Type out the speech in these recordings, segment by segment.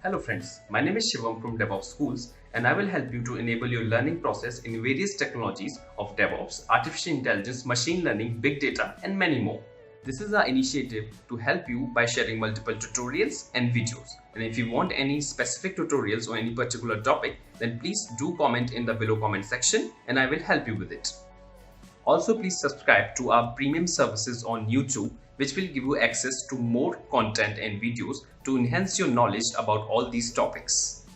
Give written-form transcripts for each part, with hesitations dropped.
Hello friends, my name is Shivam from DevOps Schools and I will help you to enable your learning process in various technologies of DevOps, artificial intelligence, machine learning, big data and many more. This is our initiative to help you by sharing multiple tutorials and videos. And if you want any specific tutorials on any particular topic, then please do comment in the below comment section and I will help you with it. Also, please subscribe to our premium services on YouTube, which will give you access to more content and videos to enhance your knowledge about all these topics.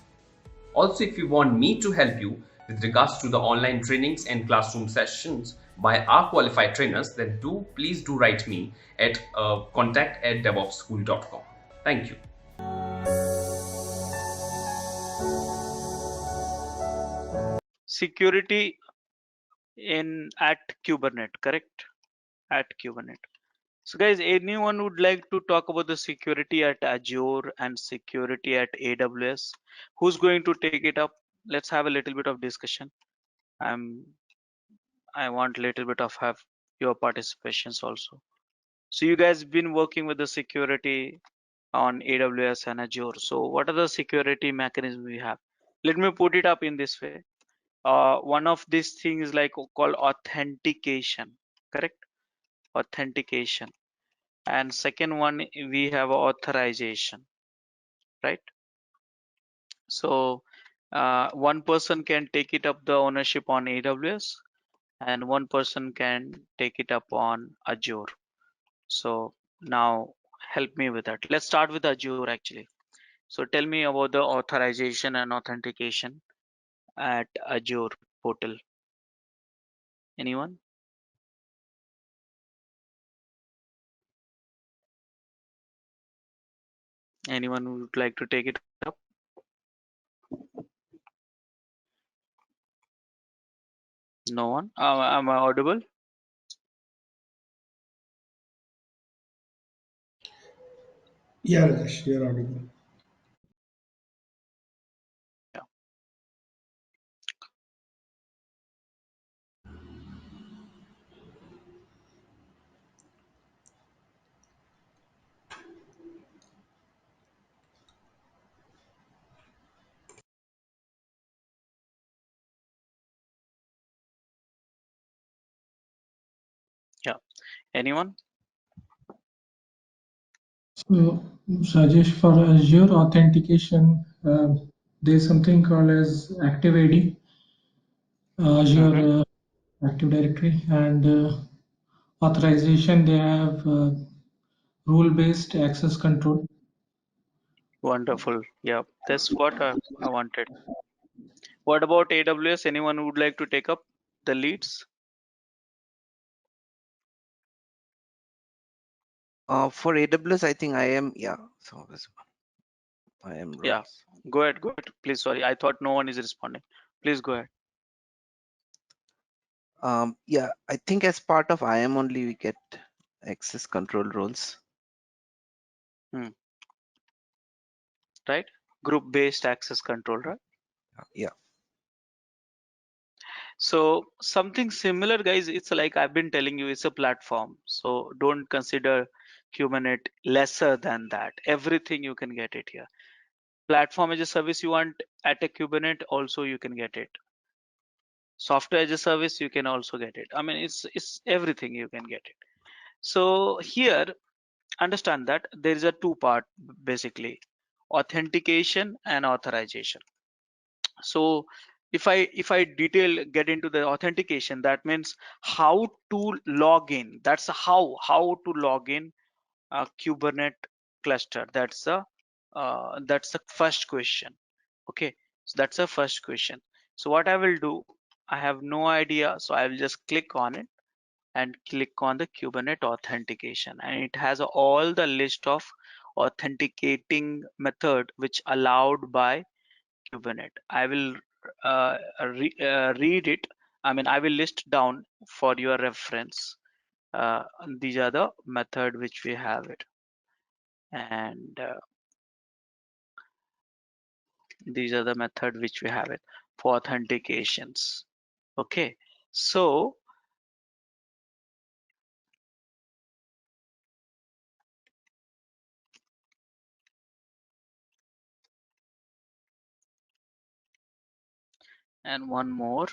Also, if you want me to help you with regards to the online trainings and classroom sessions by our qualified trainers, then please do write me at contact@devopsschool.com. Thank you. Security in at Kubernetes, correct? At Kubernetes. So guys, anyone would like to talk about the security at Azure and security at AWS? Who's going to take it up? Let's have a little bit of discussion. I want a little bit of have your participations also. So you guys been working with the security on AWS and Azure. So what are the security mechanisms we have? Let me put it up in this way. One of these things like called authentication, correct? Authentication. And second one, we have authorization, right? So one person can take it up the ownership on AWS and one person can take it up on Azure. So now help me with that. Let's start with Azure actually. So tell me about the authorization and authentication at Azure portal. Anyone? Anyone who would like to take it up? No one? Am I audible? Yeah, Rajesh, you're audible. Yeah. Yeah. Anyone? So, Rajesh, for Azure authentication, there's something called as Active AD, Mm-hmm. Azure Active Directory, and authorization. They have rule-based access control. Wonderful. Yeah. That's what I wanted. What about AWS? Anyone who would like to take up the leads? For AWS, I think I am, yeah. So I am Yeah. roles. Go ahead. Go ahead. Please. Sorry. I thought no one is responding. Please go ahead. Yeah, I think as part of IAM only we get access control roles. Right? Group based access control, right? Yeah. So something similar, guys. It's like I've been telling you, it's a platform. So don't consider Kubernetes lesser than that. Everything you can get it here. Platform as a service you want at a Kubernetes, also you can get it. Software as a service, you can also get it. I mean, it's everything you can get it. So here, understand that there is a two part basically, authentication and authorization. So if I detail get into the authentication, that means how to log in. That's how to log in a Kubernetes cluster. That's the first question. Okay, so that's the first question. So what I will do, I have no idea, so I will just click on it and click on the Kubernetes authentication, and it has all the list of authenticating method which allowed by Kubernetes. I will read it. I mean, I will list down for your reference. These are the method which we have it, and these are the method which we have it for authentications. Okay, so and one more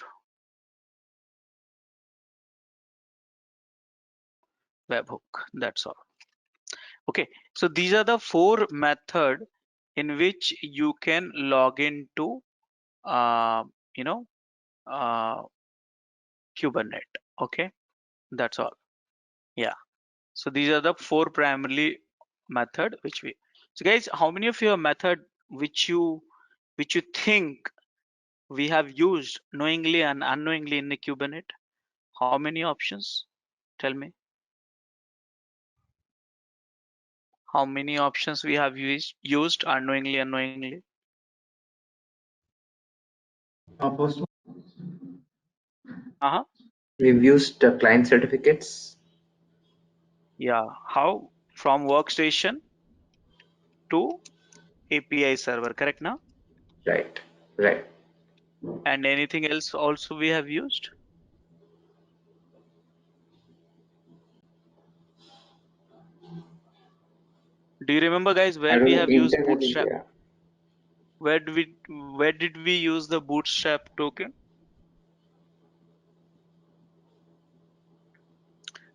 webhook. That's all. Okay, so these are the four method in which you can log into uh, you know uh, Kubernetes. Okay, that's all. Yeah. So these are the four primarily method which we. So guys, how many of your method which you think we have used knowingly and unknowingly in the Kubernetes? How many options? Tell me. How many options we have used unknowingly, unknowingly? First, Uh-huh. we've used client certificates. Yeah. How? From workstation to API server, correct now? Right, right. And anything else also we have used? Do you remember guys I where we don't know, have used internally, Bootstrap? yeah. Where did we use the Bootstrap token?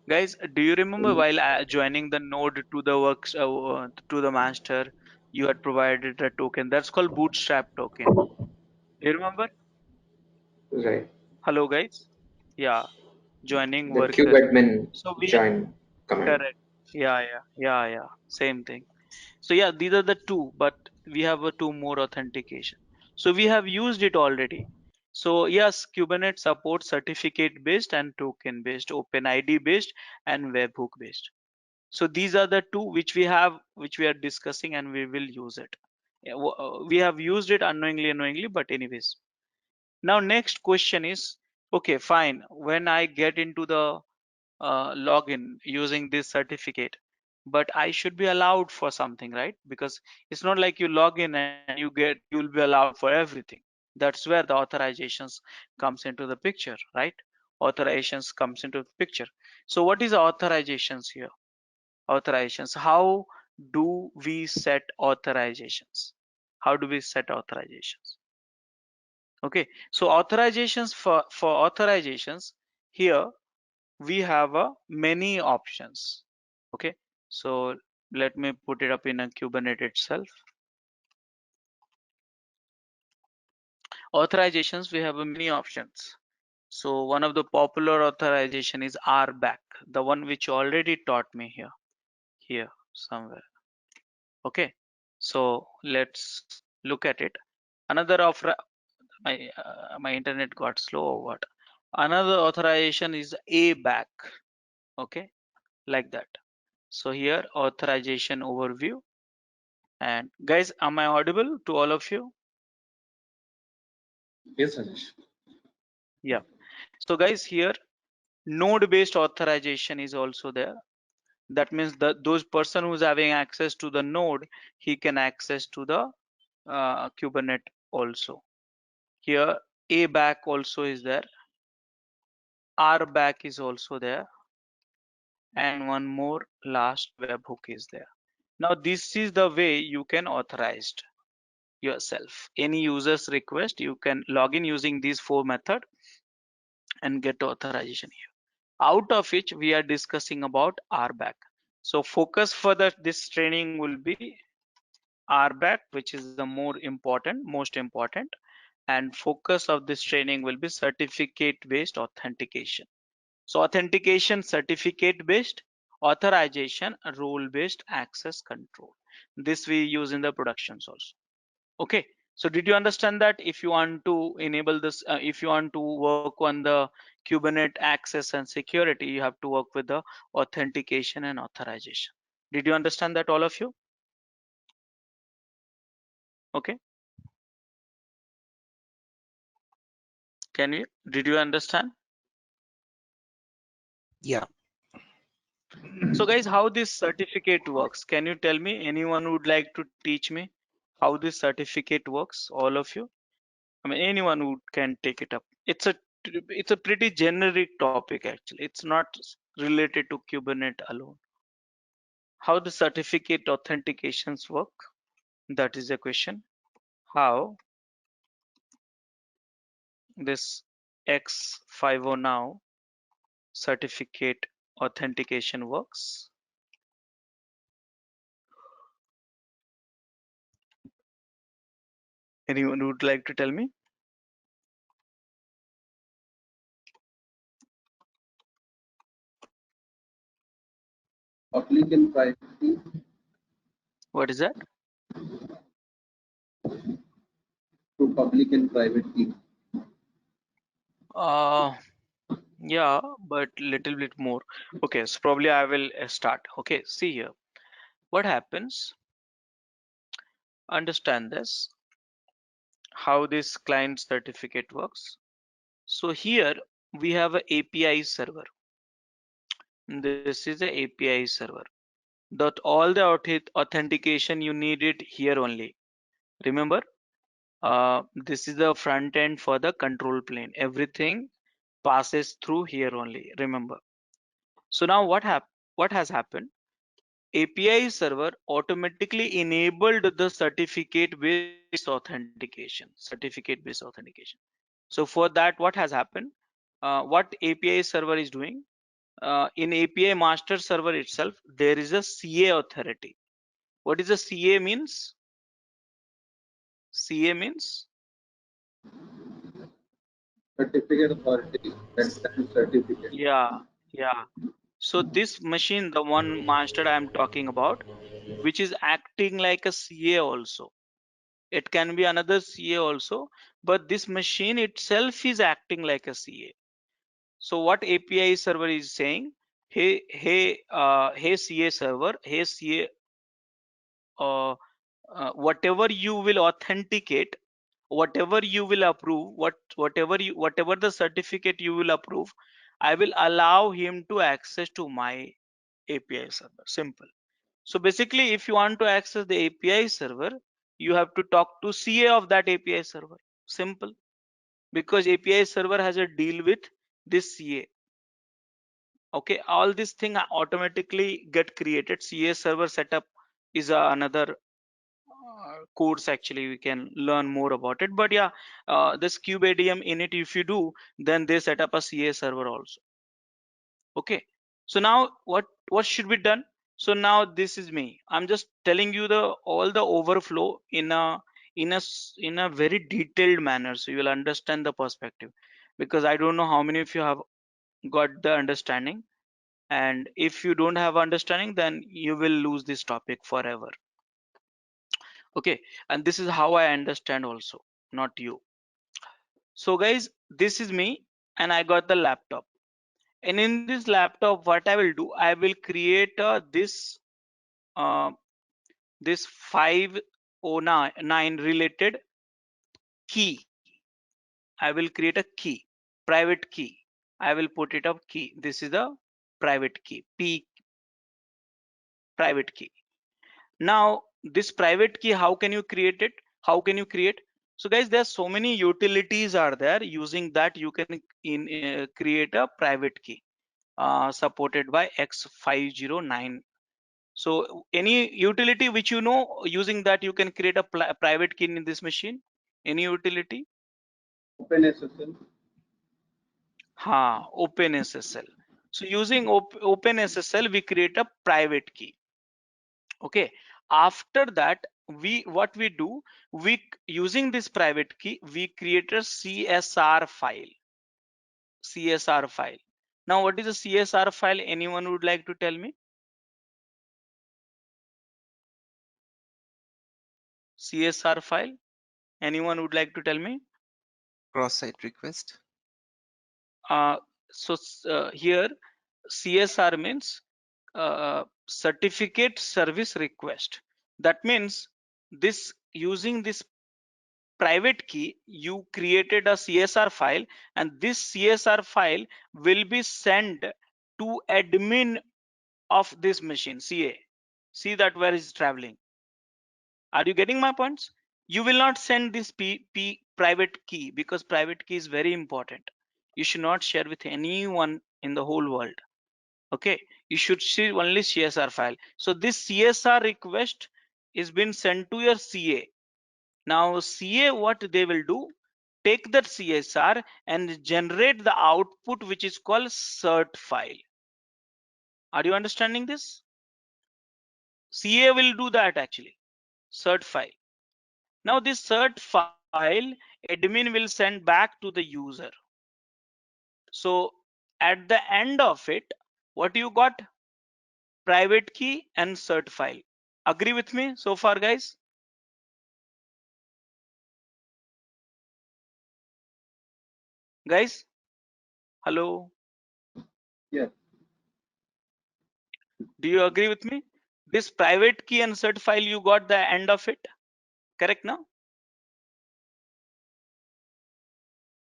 Guys, do you remember while joining the node to the works to the master, you had provided a token that's called Bootstrap token. Do you remember? Right. Hello guys. Yeah, joining The worker. kubeadmin So we join command. correct. Yeah. Same thing. So yeah, these are the two, but we have a two more authentication. So we have used it already. So yes, Kubernetes supports certificate based and token based, OpenID based and webhook based. So these are the two which we are discussing and we will use it. Yeah, we have used it unknowingly, but anyways. Now next question is, okay, fine. When I get into the login using this certificate, but I should be allowed for something, right? Because it's not like you log in and you'll be allowed for everything. That's where the authorizations comes into the picture, right? Authorizations comes into the picture. So what is the authorizations here? Authorizations. How do we set authorizations? How do we set authorizations? Okay, so authorizations for authorizations here we have many options. Okay, so let me put it up in a Kubernetes itself. Authorizations, we have many options. So one of the popular authorization is RBAC, the one which you already taught me here somewhere. Okay, so let's look at it. Another of my internet got slow or what? Another authorization is ABAC. Okay, like that. So here authorization overview. And guys, am I audible to all of you? Yes, Rajesh. Yeah. So guys, here node based authorization is also there. That means that those person who's having access to the node, he can access to the Kubernetes also. Here ABAC also is there. RBAC is also there. And one more last webhook is there. Now this is the way you can authorize yourself. Any user's request, you can log in using these four methods and get authorization here. Out of which we are discussing about RBAC. So focus for this training will be RBAC, which is the most important, and focus of this training will be certificate based authentication. So authentication, certificate based, authorization, role based access control. This we use in the productions also. Okay, so did you understand that if you want to enable this, if you want to work on the Kubernetes access and security, you have to work with the authentication and authorization. Did you understand that, all of you? Okay, did you understand? Yeah. So guys, how this certificate works? Can you tell me? Anyone would like to teach me how this certificate works? All of you? I mean, anyone who can take it up. It's a pretty generic topic actually. It's not related to Kubernetes alone. How the certificate authentications work? That is the question. How this X50 now certificate authentication works. Anyone would like to tell me? Public and private key What is that? to public and private key. Yeah, but little bit more. Okay, so probably I will start. Okay, see here. What happens? Understand this, how this client certificate works. So here we have a API server. This is a API server. That all the authentication you need it here only. Remember, this is the front end for the control plane. Everything passes through here only. Remember. So now what has happened? API server automatically enabled the certificate-based authentication. Certificate-based authentication. So for that, what has happened? What API server is doing? In API master server itself, there is a CA authority. What is a CA means? CA means? Certificate authority, that stands certificate. Yeah, yeah. So this machine, the one master I am talking about, which is acting like a CA also. It can be another CA also, but this machine itself is acting like a CA. So what API server is saying, hey CA server, hey CA, whatever you will authenticate, whatever you will approve, whatever the certificate you will approve, I will allow him to access to my API server. Simple. So basically, if you want to access the API server, you have to talk to CA of that API server. Simple. Because API server has a deal with this CA. Okay, all this thing automatically get created. CA server setup is another course. Actually, we can learn more about it. But yeah, this KubeADM init, if you do, then they set up a CA server also. Okay, so now what should be done? So now this is me. I'm just telling you the all the overflow in a very detailed manner, so you will understand the perspective. Because I don't know how many of you have got the understanding, and if you don't have understanding, then you will lose this topic forever. Okay, and this is how I understand also, not you. So guys, this is me, and I got the laptop. And in this laptop, what I will do, I will create uh, this 509 related key. I will create a key, private key. I will put it up key. This is the private key, P private key. Now this private key, how can you create it? How can you create? So guys, there are so many utilities are there. Using that, you can create a private key supported by X509. So any utility which you know, using that you can create a private key in this machine. Any utility? OpenSSL. OpenSSL. So using OpenSSL, we create a private key. Okay. After that, what we do, we using this private key, we create a CSR file. CSR file. Now, what is a CSR file? Anyone would like to tell me? CSR file. Anyone would like to tell me? Cross-site request. Here CSR means certificate service request. That means this using this private key, you created a CSR file, and this CSR file will be sent to admin of this machine, CA. See that where is traveling. Are you getting my points? You will not send this private key, because private key is very important. You should not share with anyone in the whole world. Okay, you should see only CSR file. So this CSR request is been sent to your CA. Now CA, what they will do, take that CSR and generate the output which is called cert file. Are you understanding this? CA will do that actually, cert file. Now this cert file, admin will send back to the user. So at the end of it, what you got? Private key and cert file. Agree with me so far, guys? Guys, hello. Yes. Do you agree with me? This private key and cert file, you got the end of it, correct now?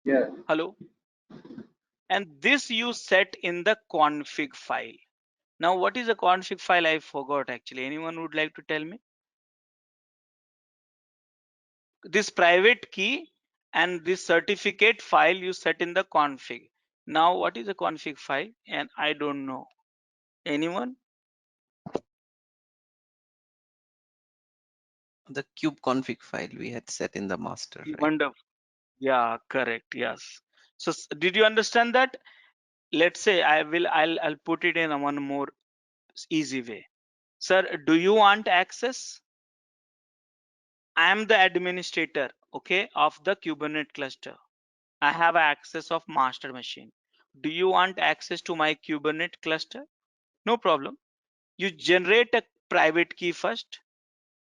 Yes. Hello. And this you set in the config file. Now, what is a config file? I forgot actually. Anyone would like to tell me? This private key and this certificate file you set in the config. Now, what is a config file? And I don't know. Anyone? The kube config file we had set in the master, right? Wonderful. Yeah, correct. Yes. So did you understand that? Let's say I'll put it in a one more easy way. Sir, do you want access? I am the administrator, okay, of the Kubernetes cluster. I have access of master machine. Do you want access to my Kubernetes cluster? No problem. You generate a private key first.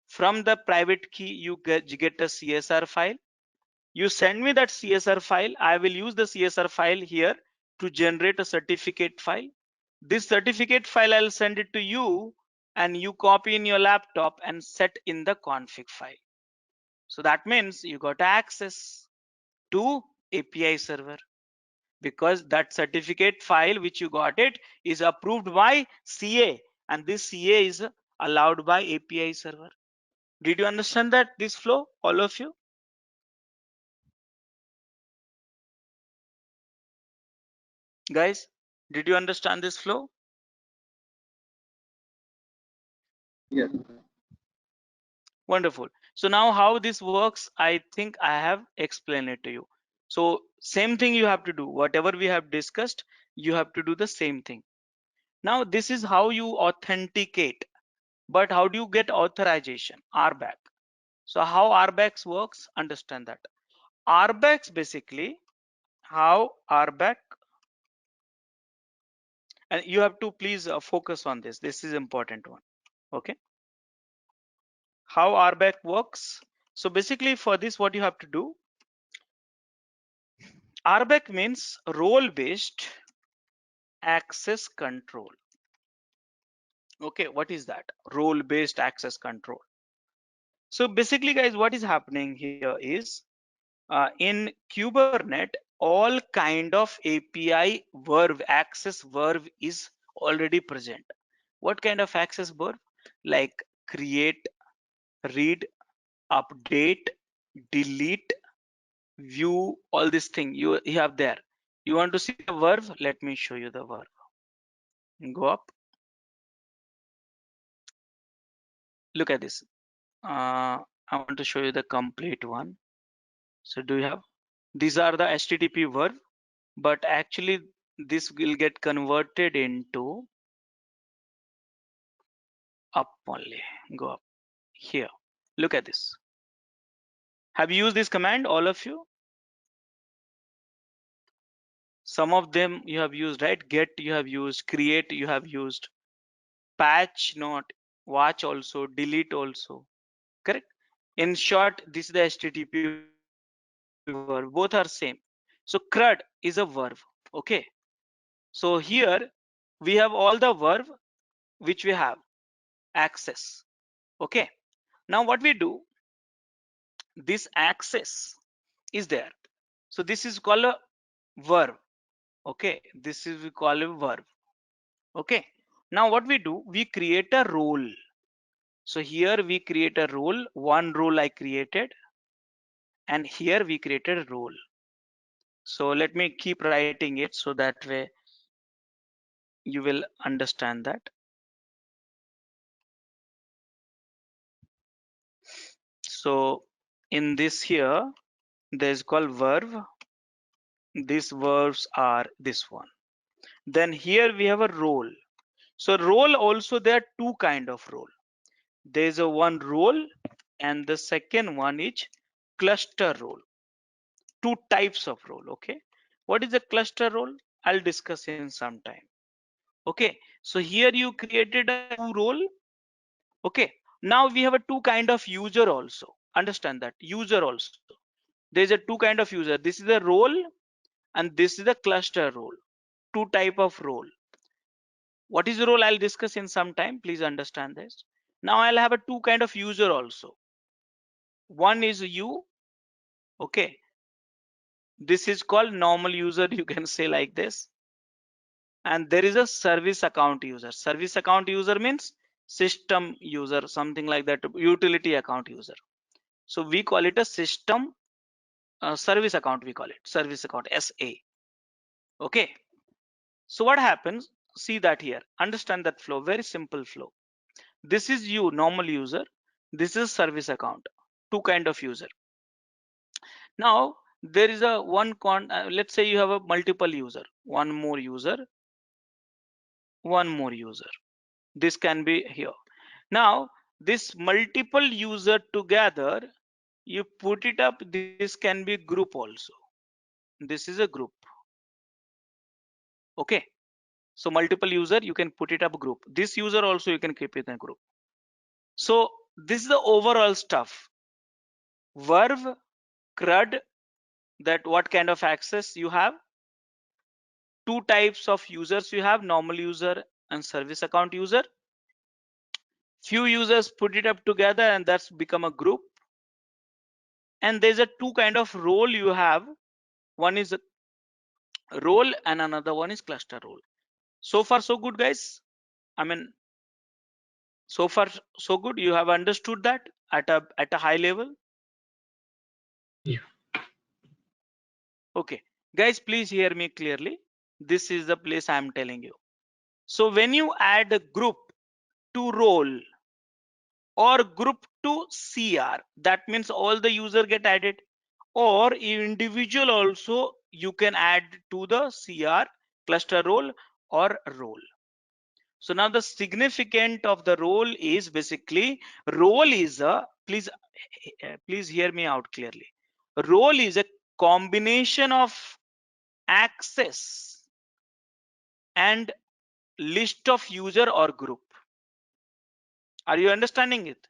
From the private key, you get a CSR file. You send me that CSR file. I will use the CSR file here to generate a certificate file. This certificate file, I'll send it to you and you copy in your laptop and set in the config file. So that means you got access to API server because that certificate file which you got it is approved by CA and this CA is allowed by API server. Did you understand that this flow, all of you? Guys, did you understand this flow? Yes. Wonderful. So now how this works, I think I have explained it to you. So same thing you have to do. Whatever we have discussed, you have to do the same thing. Now this is how you authenticate. But how do you get authorization? RBAC. So how RBAC works, understand that. RBAC basically, how RBAC, and you have to please focus on this. This is important one. Okay. How RBAC works. So basically for this, what you have to do, RBAC means role-based access control. Okay, what is that? Role-based access control. So basically, guys, what is happening here is in Kubernetes, all kind of API verb, access verb is already present. What kind of access verb? Like create, read, update, delete, view, all this thing you have there. You want to see the verb? Let me show you the verb. Go up. Look at this. I want to show you the complete one. So do you have? These are the HTTP verb, but actually this will get converted into up only. Go up here. Look at this. Have you used this command, all of you? Some of them you have used, right? Get you have used, create you have used, patch not, watch also, delete also, correct? In short, this is the HTTP verb. Both are same. So CRUD is a verb. Okay. So here we have all the verb which we have access. Okay. Now what we do, this access is there. So this is called a verb. Okay. This is we call a verb. Okay. Now what we do, we create a role. So here we create a role. One role I created. And here we created a role. So let me keep writing it so that way you will understand that. So in this here, There's called verb. These verbs are this one. Then here we have a role. So role also, there are two kind of role. There's a one role and the second one is cluster role. Two types of role. Okay, what is a cluster role? I'll discuss in some time. Okay, so here you created a two role. Okay, now we have a two kind of user also. Understand that user also. There's a two kind of user. This is a role and this is the cluster role. Two type of role. What is the role? I'll discuss in some time. Please understand this. Now I'll have a two kind of user also. One is you. Okay, this is called normal user. You can say like this. And there is a service account user. Service account user means system user, something like that. Utility account user. So we call it a system service account. We call it service account, SA. Okay, so what happens? See that here. Understand that flow. Very simple flow. This is you, normal user. This is service account. Two kind of user. Now there is a one let's say you have a multiple user. One more user. One more user. This can be here. Now this multiple user together, you put it up. This can be group also. This is a group. Okay, so multiple user, you can put it up group. This user also you can keep it in a group. So this is the overall stuff. Verb, CRUD, that what kind of access you have. Two types of users you have, normal user and service account user. Few users put it up together and that's become a group. And there's a two kind of role you have. One is a role and another one is cluster role. So far so good, guys. I mean, so far so good. You have understood that at a high level. Yeah. Okay, guys, please hear me clearly. This is the place I'm telling you. So when you add a group to role or group to CR, that means all the user get added, or individual also you can add to the CR, cluster role or role. So now the significance of the role is basically, role is a, please hear me out clearly. Role is a combination of access and list of user or group. Are you understanding it?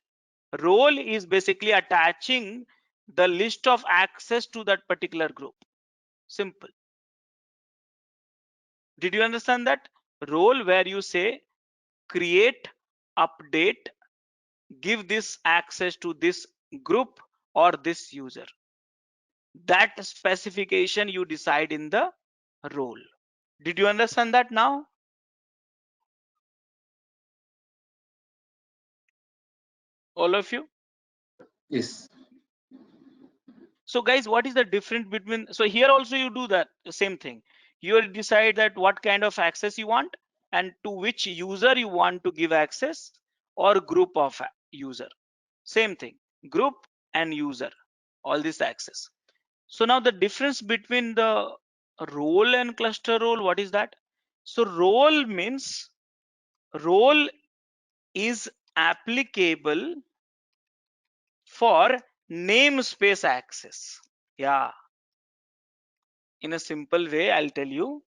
Role is basically attaching the list of access to that particular group. Simple. Did you understand that? Role, where you say create, update, give this access to this group or this user. That specification you decide in the role. Did you understand that now? All of you? Yes. So guys, what is the difference between, so here also you do that the same thing. You will decide that what kind of access you want and to which user you want to give access or group of user. Same thing, group and user, all this access. So now the difference between the role and cluster role, what is that? So role means, role is applicable for namespace access. Yeah, in a simple way I'll tell you.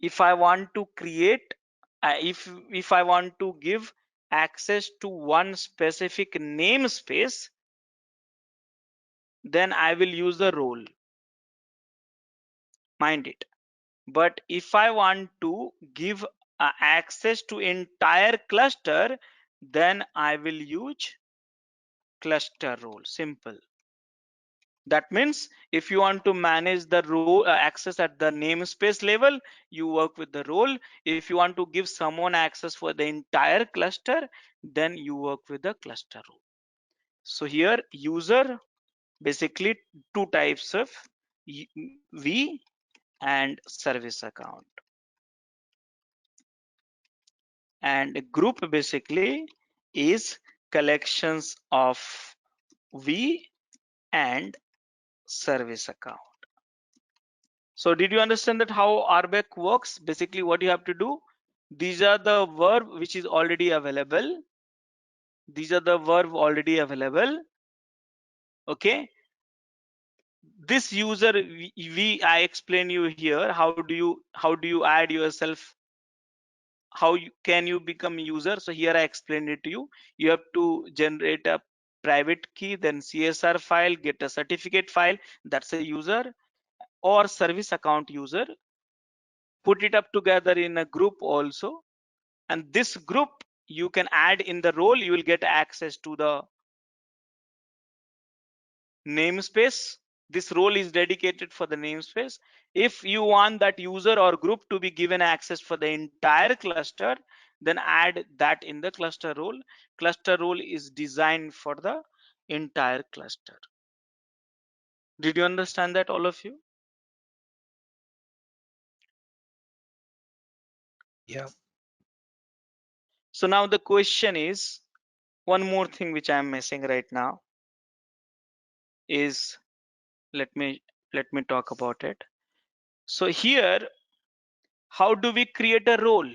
If I want to create, if I want to give access to one specific namespace, then I will use the role, mind it. But if I want to give access to entire cluster, then I will use cluster role. Simple. That means if you want to manage the role access at the namespace level, you work with the role. If you want to give someone access for the entire cluster, then you work with the cluster role. So here user, basically two types of V and service account, and group basically is collections of V and service account. So did you understand that how RBAC works? Basically what you have to do, these are the verb which is already available. These are the verb already available. Okay. This user, I explain you here, how do you add yourself, how can you become user. So here I explained it to you. You have to generate a private key, then CSR file, get a certificate file, that's a user, or service account user, put it up together in a group also, and this group you can add in the role. You will get access to the namespace. This role is dedicated for the namespace. If you want that user or group to be given access for the entire cluster, then add that in the cluster role. Cluster role is designed for the entire cluster. Did you understand that, all of you? Yeah. So now the question is, one more thing which I am missing right now is, let me talk about it. So here, how do we create a role?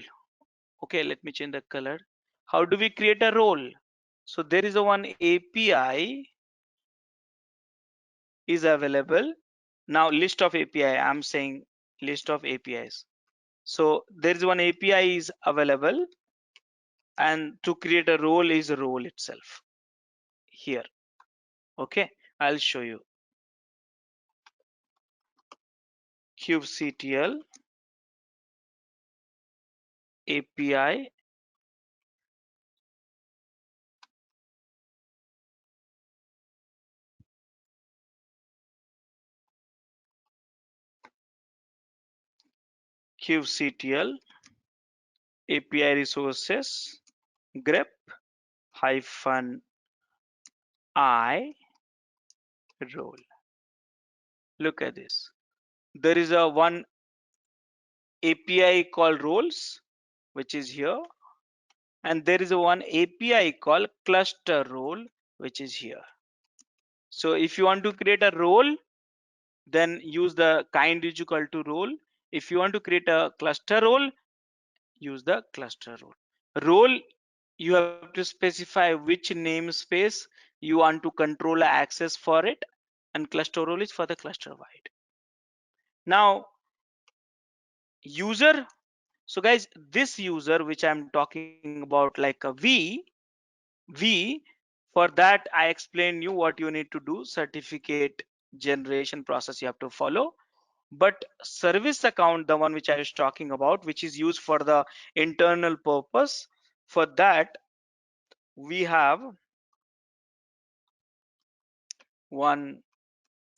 Okay, let me change the color. How do we create a role? So there is a one API is available. Now list of API, I'm saying list of APIs. So there is one API is available, and to create a role is a role itself here. Okay, I'll show you. kubectl API kubectl API resources grep -i role. Look at this. There is a one API called roles, which is here, and there is a one API called cluster role, which is here. So if you want to create a role, then use the kind is equal to role. If you want to create a cluster role, use the cluster role. Role, you have to specify which namespace you want to control access for it, and cluster role is for the cluster wide. Now user, so guys, this user which I'm talking about, like a V, for that I explained you what you need to do, certificate generation process you have to follow. But service account, the one which I was talking about, which is used for the internal purpose, for that we have one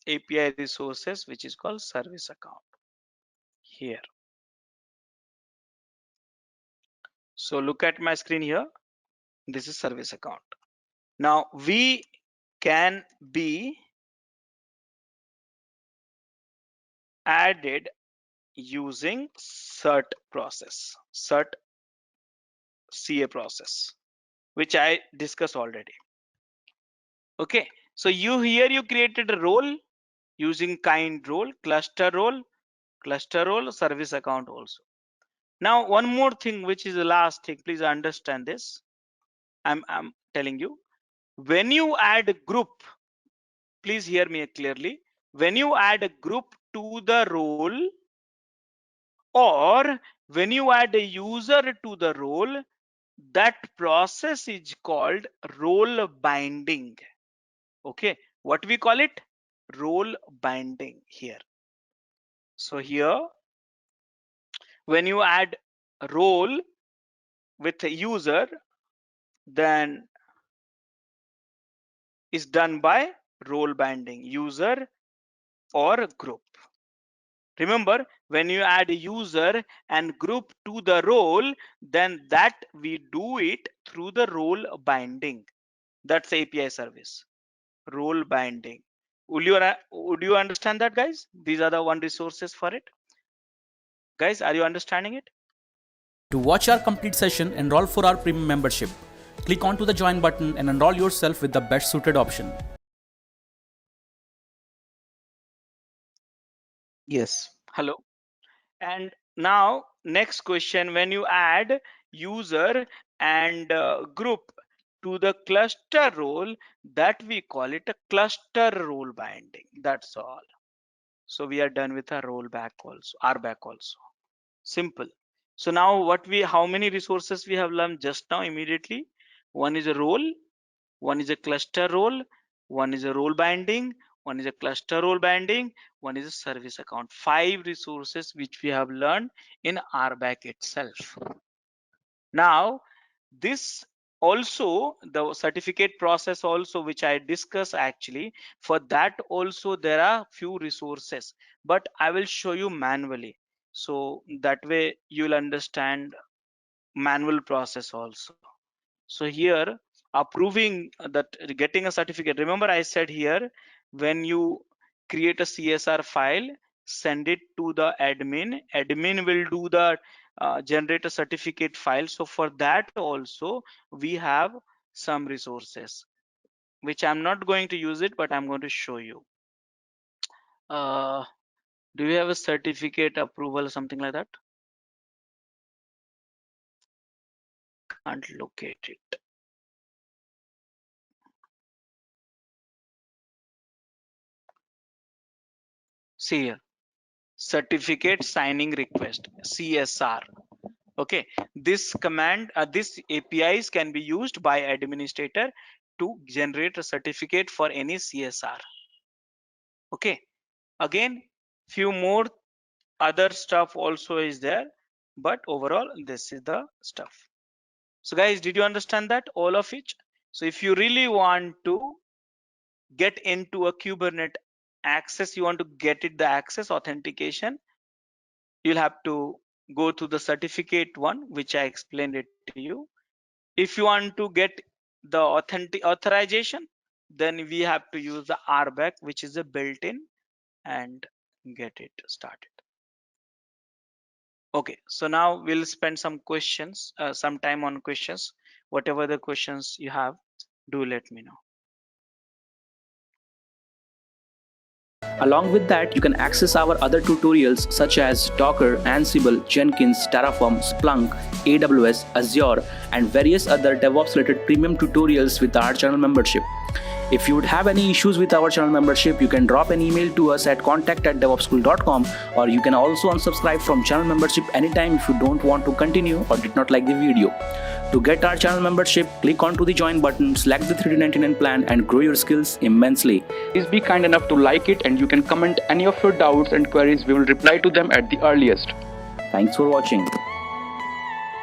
API resources which is called service account here. So look at my screen here. This is service account. Now we can be added using cert process, cert CA process, which I discussed already. Okay, so you created a role using kind role, cluster role, service account also. Now one more thing, which is the last thing, please understand this. I'm telling you, when you add a group, please hear me clearly. When you add a group to the role, or when you add a user to the role, that process is called role binding. Okay, what we call it? Role binding here. So here, when you add a role with a user, then is done by role binding, user or group. Remember, when you add a user and group to the role, then that we do it through the role binding. That's API service, role binding. Would you understand that, guys? These are the one resources for it. Guys, are you understanding it? To watch our complete session, enroll for our premium membership. Click onto the join button and enroll yourself with the best suited option. Yes. Hello. And now next question, when you add user and group to the cluster role, that we call it a cluster role binding. That's all. So we are done with our rollback also, RBAC also. Simple. So now how many resources we have learned just now immediately? One is a role, one is a cluster role, one is a role binding, one is a cluster role binding, one is a service account. 5 resources which we have learned in RBAC itself. Now this also, the certificate process also, which I discuss, actually for that also there are few resources, but I will show you manually, so that way you'll understand manual process also. So here, approving that, getting a certificate, remember I said here, when you create a CSR file, send it to the admin will do the generate a certificate file. So for that also we have some resources which I'm not going to use it, but I'm going to show you. Do you have a certificate approval or something like that? Can't locate it. See here, certificate signing request, CSR. Okay, this command, this APIs can be used by administrator to generate a certificate for any CSR. Okay, again, few more other stuff also is there, but overall this is the stuff. So guys, did you understand that, all of it? So if you really want to get into a Kubernetes access, you want to get it the access authentication, you'll have to go to the certificate one, which I explained it to you. If you want to get the authorization, then we have to use the RBAC, which is a built-in, and get it started. Okay, so now we'll spend some time on questions. Whatever the questions you have, do let me know. Along with that, you can access our other tutorials such as Docker, Ansible, Jenkins, Terraform, Splunk, AWS, Azure, and various other DevOps related premium tutorials with our channel membership. If you would have any issues with our channel membership, you can drop an email to us at contact@devopsschool.com, or you can also unsubscribe from channel membership anytime if you don't want to continue or did not like the video. To get our channel membership, click onto the join button, select the 3D99 plan, and grow your skills immensely. Please be kind enough to like it, and you can comment any of your doubts and queries. We will reply to them at the earliest. Thanks for watching.